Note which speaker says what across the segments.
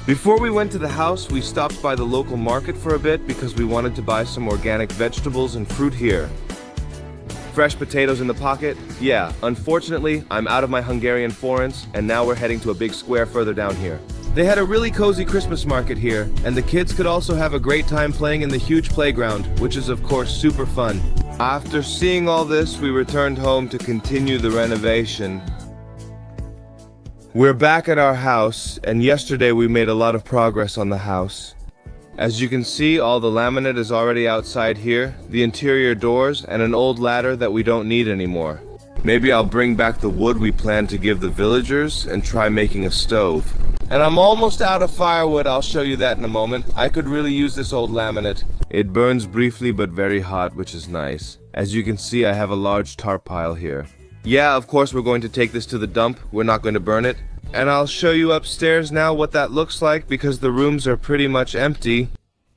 Speaker 1: Before we went to the house, we stopped by the local market for a bit because we wanted to buy some organic vegetables and fruit here. Fresh potatoes in the pocket? Yeah, unfortunately, I'm out of my Hungarian forints, and now we're heading to a big square further down here. They had a really cozy Christmas market here, and the kids could also have a great time playing in the huge playground, which is of course super fun. After seeing all this, we returned home to continue the renovation. We're back at our house, and yesterday we made a lot of progress on the house. As you can see, all the laminate is already outside here, the interior doors, and an old ladder that we don't need anymore. Maybe I'll bring back the wood we planned to give the villagers and try making a stove. And I'm almost out of firewood, I'll show you that in a moment. I could really use this old laminate. It burns briefly but very hot, which is nice. As you can see, I have a large tarp pile here. Yeah, of course we're going to take this to the dump, we're not going to burn it. And I'll show you upstairs now what that looks like because the rooms are pretty much empty.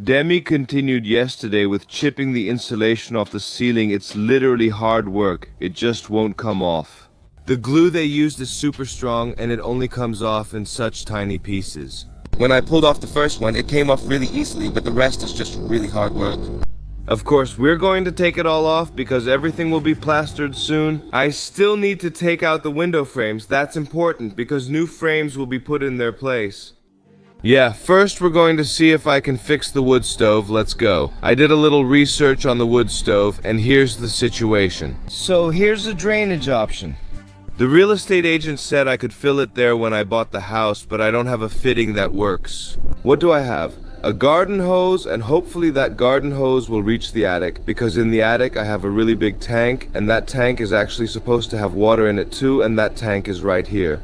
Speaker 1: Demi continued yesterday with chipping the insulation off the ceiling. It's literally hard work. It just won't come off. The glue they used is super strong and it only comes off in such tiny pieces. When I pulled off the first one, it came off really easily, but the rest is just really hard work. Of course, we're going to take it all off because everything will be plastered soon. I still need to take out the window frames. That's important because new frames will be put in their place. Yeah, first we're going to see if I can fix the wood stove. Let's go. I did a little research on the wood stove and here's the situation. So here's a drainage option. The real estate agent said I could fill it there when I bought the house, but I don't have a fitting that works. What do I have? A garden hose, and hopefully that garden hose will reach the attic, because in the attic I have a really big tank, and that tank is actually supposed to have water in it too, and that tank is right here.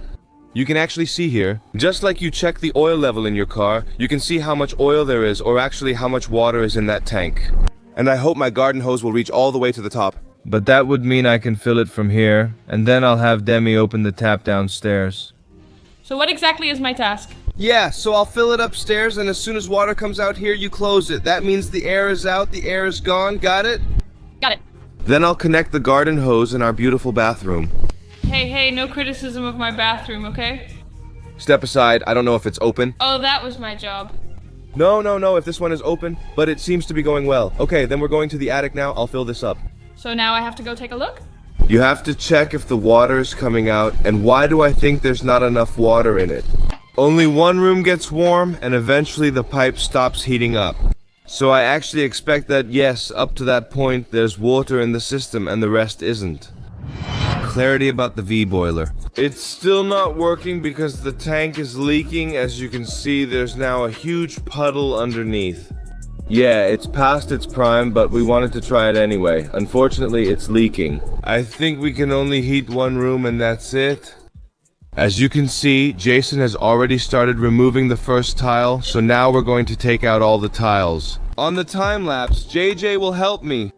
Speaker 1: You can actually see here, just like you check the oil level in your car, you can see how much oil there is, or actually how much water is in that tank. And I hope my garden hose will reach all the way to the top. But that would mean I can fill it from here, and then I'll have Demi open the tap downstairs.
Speaker 2: So what exactly is my task?
Speaker 1: Yeah, so I'll fill it upstairs, and as soon as water comes out here, you close it. That means the air is out, the air is gone, got it?
Speaker 2: Got it.
Speaker 1: Then I'll connect the garden hose in our beautiful bathroom.
Speaker 2: Hey, no criticism of my bathroom, okay?
Speaker 1: Step aside, I don't know if it's open.
Speaker 2: Oh, that was my job.
Speaker 1: No, if this one is open, but it seems to be going well. Okay, then we're going to the attic now, I'll fill this up.
Speaker 2: So now I have to go take a look?
Speaker 1: You have to check if the water is coming out, and why do I think there's not enough water in it? Only one room gets warm, and eventually the pipe stops heating up. So I actually expect that yes, up to that point, there's water in the system and the rest isn't. Clarity about the V-boiler. It's still not working because the tank is leaking. As you can see, there's now a huge puddle underneath. Yeah, it's past its prime, but we wanted to try it anyway. Unfortunately, it's leaking. I think we can only heat one room and that's it. As you can see, Jason has already started removing the first tile, so now we're going to take out all the tiles. On the time lapse, JJ will help me.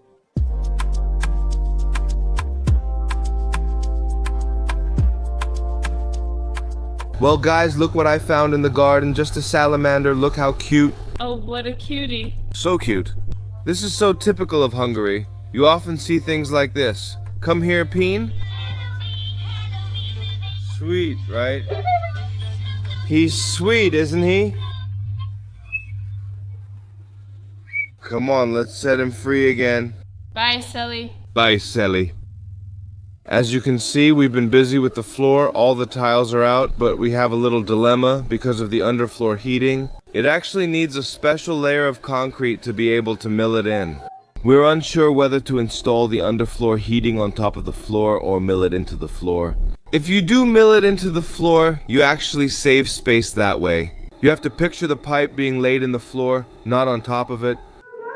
Speaker 1: Well guys, look what I found in the garden, just a salamander, look how cute.
Speaker 2: Oh, what a cutie.
Speaker 1: So cute. This is so typical of Hungary. You often see things like this. Come here, Peen. Sweet, right? He's sweet, isn't he? Come on, let's set him free again.
Speaker 2: Bye, Sally.
Speaker 1: Bye, Sally. As you can see, we've been busy with the floor. All the tiles are out, but we have a little dilemma because of the underfloor heating. It actually needs a special layer of concrete to be able to mill it in. We're unsure whether to install the underfloor heating on top of the floor or mill it into the floor. If you do mill it into the floor, you actually save space that way. You have to picture the pipe being laid in the floor, not on top of it.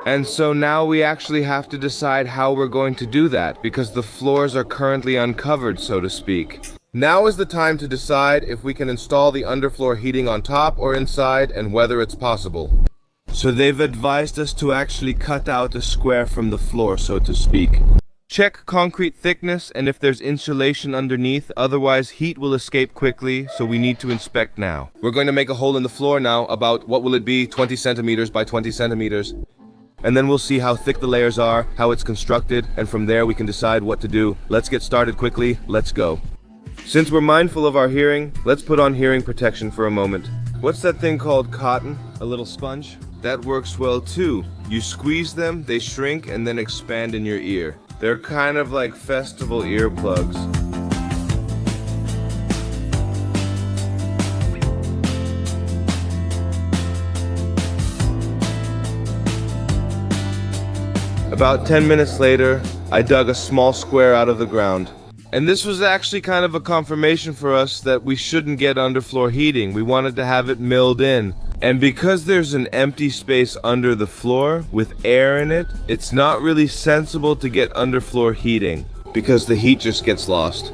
Speaker 1: And so now we actually have to decide how we're going to do that, because the floors are currently uncovered, so to speak. Now is the time to decide if we can install the underfloor heating on top or inside, and whether it's possible. So they've advised us to actually cut out a square from the floor, so to speak. Check concrete thickness and if there's insulation underneath, otherwise heat will escape quickly, so we need to inspect now. We're going to make a hole in the floor now, about, what will it be, 20 centimeters by 20 centimeters. And then we'll see how thick the layers are, how it's constructed, and from there we can decide what to do. Let's get started quickly, let's go. Since we're mindful of our hearing, let's put on hearing protection for a moment. What's that thing called? Cotton? A little sponge? That works well too. You squeeze them, they shrink, and then expand in your ear. They're kind of like festival earplugs. About 10 minutes later, I dug a small square out of the ground. And this was actually kind of a confirmation for us that we shouldn't get underfloor heating. We wanted to have it milled in. And because there's an empty space under the floor with air in it, it's not really sensible to get underfloor heating because the heat just gets lost.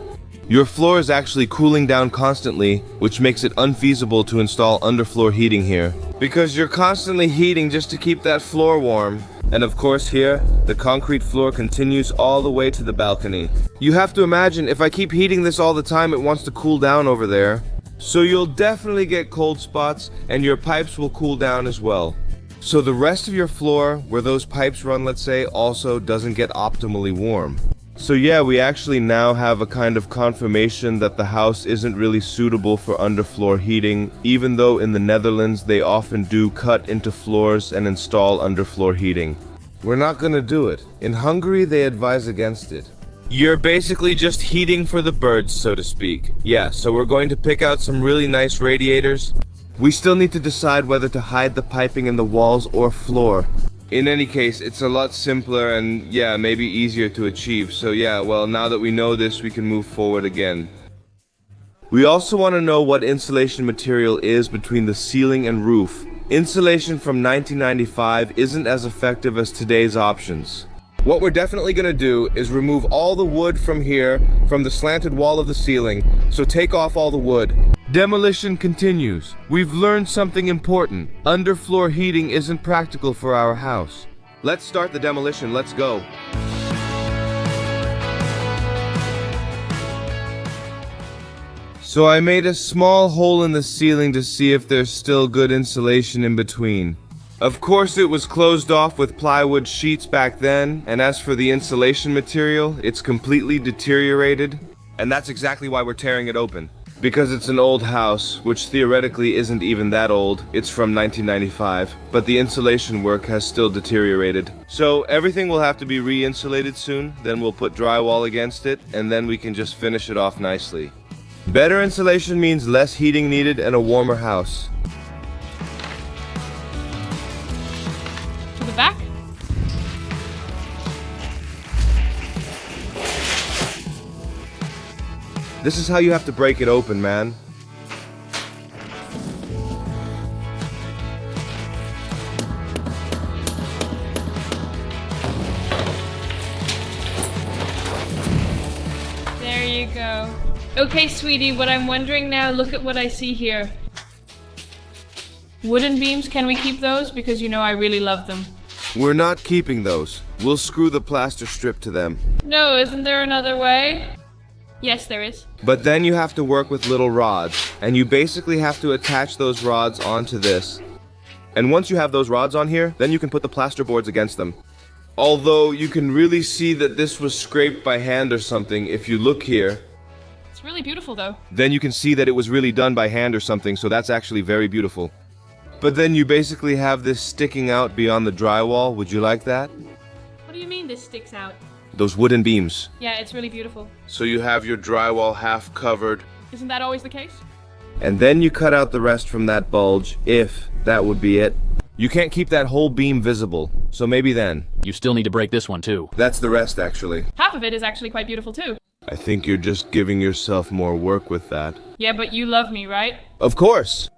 Speaker 1: Your floor is actually cooling down constantly, which makes it unfeasible to install underfloor heating here. Because you're constantly heating just to keep that floor warm. And of course here, the concrete floor continues all the way to the balcony. You have to imagine, if I keep heating this all the time, it wants to cool down over there. So you'll definitely get cold spots, and your pipes will cool down as well. So the rest of your floor, where those pipes run, let's say, also doesn't get optimally warm. So yeah, we actually now have a kind of confirmation that the house isn't really suitable for underfloor heating, even though in the Netherlands they often do cut into floors and install underfloor heating. We're not gonna do it. In Hungary, they advise against it. You're basically just heating for the birds, so to speak. Yeah, so we're going to pick out some really nice radiators. We still need to decide whether to hide the piping in the walls or floor. In any case, it's a lot simpler and, yeah, maybe easier to achieve. So yeah, well, now that we know this, we can move forward again. We also want to know what insulation material is between the ceiling and roof. Insulation from 1995 isn't as effective as today's options. What we're definitely going to do is remove all the wood from here, from the slanted wall of the ceiling, so take off all the wood. Demolition continues. We've learned something important. Underfloor heating isn't practical for our house. Let's start the demolition. Let's go. So I made a small hole in the ceiling to see if there's still good insulation in between. Of course, it was closed off with plywood sheets back then, and as for the insulation material, it's completely deteriorated. And that's exactly why we're tearing it open. Because it's an old house, which theoretically isn't even that old. It's from 1995, but the insulation work has still deteriorated. So everything will have to be re-insulated soon, then we'll put drywall against it, and then we can just finish it off nicely. Better insulation means less heating needed and a warmer house.
Speaker 2: To the back?
Speaker 1: This is how you have to break it open, man.
Speaker 2: There you go. Okay, sweetie, what I'm wondering now, look at what I see here. Wooden beams, can we keep those? Because you know I really love them.
Speaker 1: We're not keeping those. We'll screw the plaster strip to them.
Speaker 2: No, isn't there another way? Yes, there is.
Speaker 1: But then you have to work with little rods, and you basically have to attach those rods onto this. And once you have those rods on here, then you can put the plaster boards against them. Although you can really see that this was scraped by hand or something if you look here.
Speaker 2: It's really beautiful though.
Speaker 1: Then you can see that it was really done by hand or something, so that's actually very beautiful. But then you basically have this sticking out beyond the drywall. Would you like that?
Speaker 2: What do you mean this sticks out?
Speaker 1: Those wooden beams.
Speaker 2: Yeah, it's really beautiful.
Speaker 1: So you have your drywall half covered.
Speaker 2: Isn't that always the case?
Speaker 1: And then you cut out the rest from that bulge, if that would be it. You can't keep that whole beam visible, so maybe then.
Speaker 3: You still need to break this one too.
Speaker 1: That's the rest, actually.
Speaker 2: Half of it is actually quite beautiful too.
Speaker 1: I think you're just giving yourself more work with that.
Speaker 2: Yeah, but you love me, right?
Speaker 1: Of course!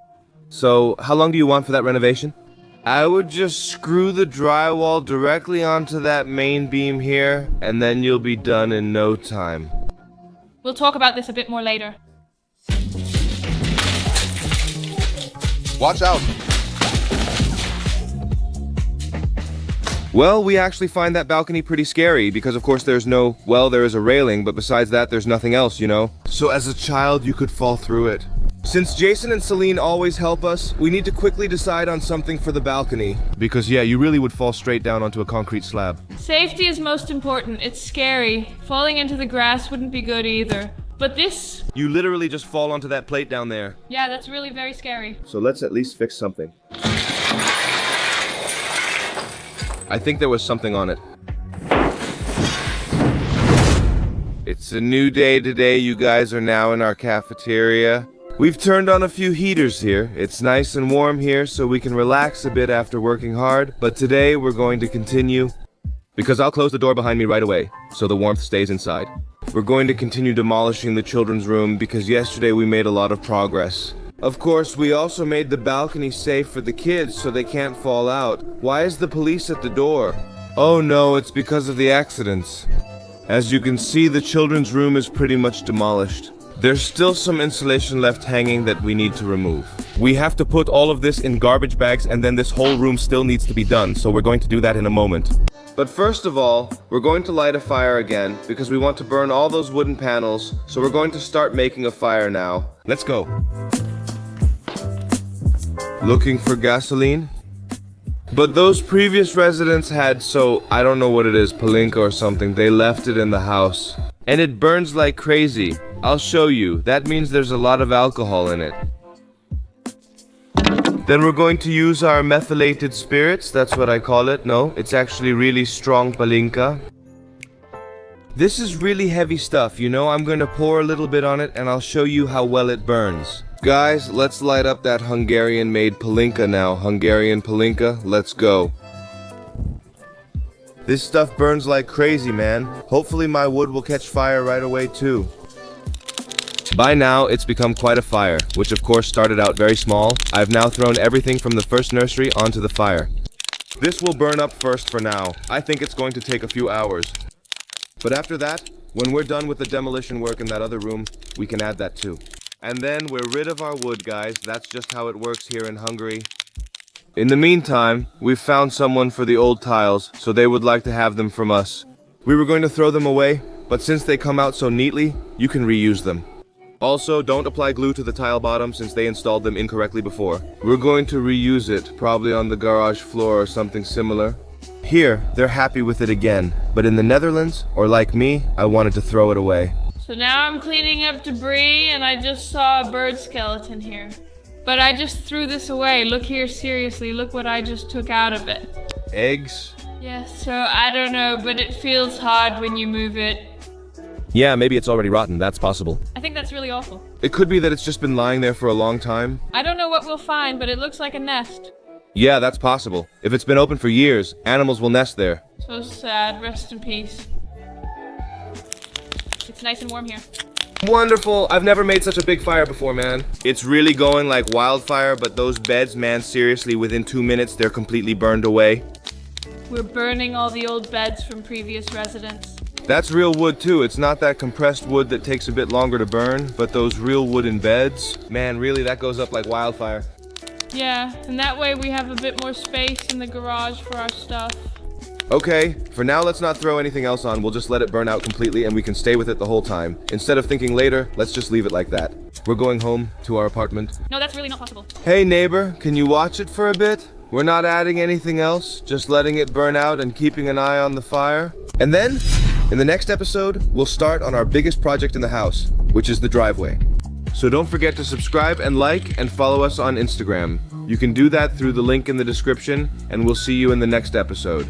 Speaker 1: So, how long do you want for that renovation? I would just screw the drywall directly onto that main beam here, and then you'll be done in no time.
Speaker 2: We'll talk about this a bit more later.
Speaker 1: Watch out! Well, we actually find that balcony pretty scary because of course there is a railing, but besides that there's nothing else, you know? So as a child you could fall through it. Since Jason and Celine always help us, we need to quickly decide on something for the balcony. Because yeah, you really would fall straight down onto a concrete slab.
Speaker 2: Safety is most important. It's scary. Falling into the grass wouldn't be good either. But this...
Speaker 1: You literally just fall onto that plate down there.
Speaker 2: Yeah, that's really very scary.
Speaker 1: So let's at least fix something. I think there was something on it. It's a new day today. You guys are now in our cafeteria. We've turned on a few heaters here. It's nice and warm here, so we can relax a bit after working hard. But today we're going to continue, because I'll close the door behind me right away, so the warmth stays inside. We're going to continue demolishing the children's room because yesterday we made a lot of progress. Of course, we also made the balcony safe for the kids so they can't fall out. Why is the police at the door? Oh no, it's because of the accidents. As you can see, the children's room is pretty much demolished. There's still some insulation left hanging that we need to remove. We have to put all of this in garbage bags, and then this whole room still needs to be done, so we're going to do that in a moment. But first of all, we're going to light a fire again because we want to burn all those wooden panels, so we're going to start making a fire now. Let's go. Looking for gasoline? But those previous residents had, so I don't know what it is, palinka or something. They left it in the house. And it burns like crazy. I'll show you. That means there's a lot of alcohol in it. Then we're going to use our methylated spirits. That's what I call it. No, it's actually really strong palinka. This is really heavy stuff, you know. I'm going to pour a little bit on it and I'll show you how well it burns. Guys, let's light up that Hungarian-made palinka now. Hungarian palinka, let's go. This stuff burns like crazy, man. Hopefully my wood will catch fire right away too. By now, it's become quite a fire, which of course started out very small. I've now thrown everything from the first nursery onto the fire. This will burn up first for now. I think it's going to take a few hours. But after that, when we're done with the demolition work in that other room, we can add that too. And then we're rid of our wood, guys. That's just how it works here in Hungary. In the meantime, we've found someone for the old tiles, so they would like to have them from us. We were going to throw them away, but since they come out so neatly, you can reuse them. Also, don't apply glue to the tile bottom since they installed them incorrectly before. We're going to reuse it, probably on the garage floor or something similar. Here, they're happy with it again, but in the Netherlands, or like me, I wanted to throw it away.
Speaker 2: So now I'm cleaning up debris and I just saw a bird skeleton here. But I just threw this away. Look here, seriously, look what I just took out of it.
Speaker 1: Eggs?
Speaker 2: Yeah, so I don't know, but it feels hard when you move it.
Speaker 1: Yeah, maybe it's already rotten, that's possible.
Speaker 2: I think that's really awful.
Speaker 1: It could be that it's just been lying there for a long time.
Speaker 2: I don't know what we'll find, but it looks like a nest.
Speaker 1: Yeah, that's possible. If it's been open for years, animals will nest there.
Speaker 2: So sad, rest in peace. It's nice and warm here.
Speaker 1: Wonderful! I've never made such a big fire before, man. It's really going like wildfire, but those beds, man, seriously, within 2 minutes, they're completely burned away.
Speaker 2: We're burning all the old beds from previous residents.
Speaker 1: That's real wood, too. It's not that compressed wood that takes a bit longer to burn, but those real wooden beds, man, really, that goes up like wildfire.
Speaker 2: Yeah, and that way we have a bit more space in the garage for our stuff.
Speaker 1: Okay, for now let's not throw anything else on, we'll just let it burn out completely and we can stay with it the whole time. Instead of thinking later, let's just leave it like that. We're going home to our apartment.
Speaker 2: No, that's really not possible.
Speaker 1: Hey neighbor, can you watch it for a bit? We're not adding anything else, just letting it burn out and keeping an eye on the fire. And then, in the next episode, we'll start on our biggest project in the house, which is the driveway. So don't forget to subscribe and like and follow us on Instagram. You can do that through the link in the description, and we'll see you in the next episode.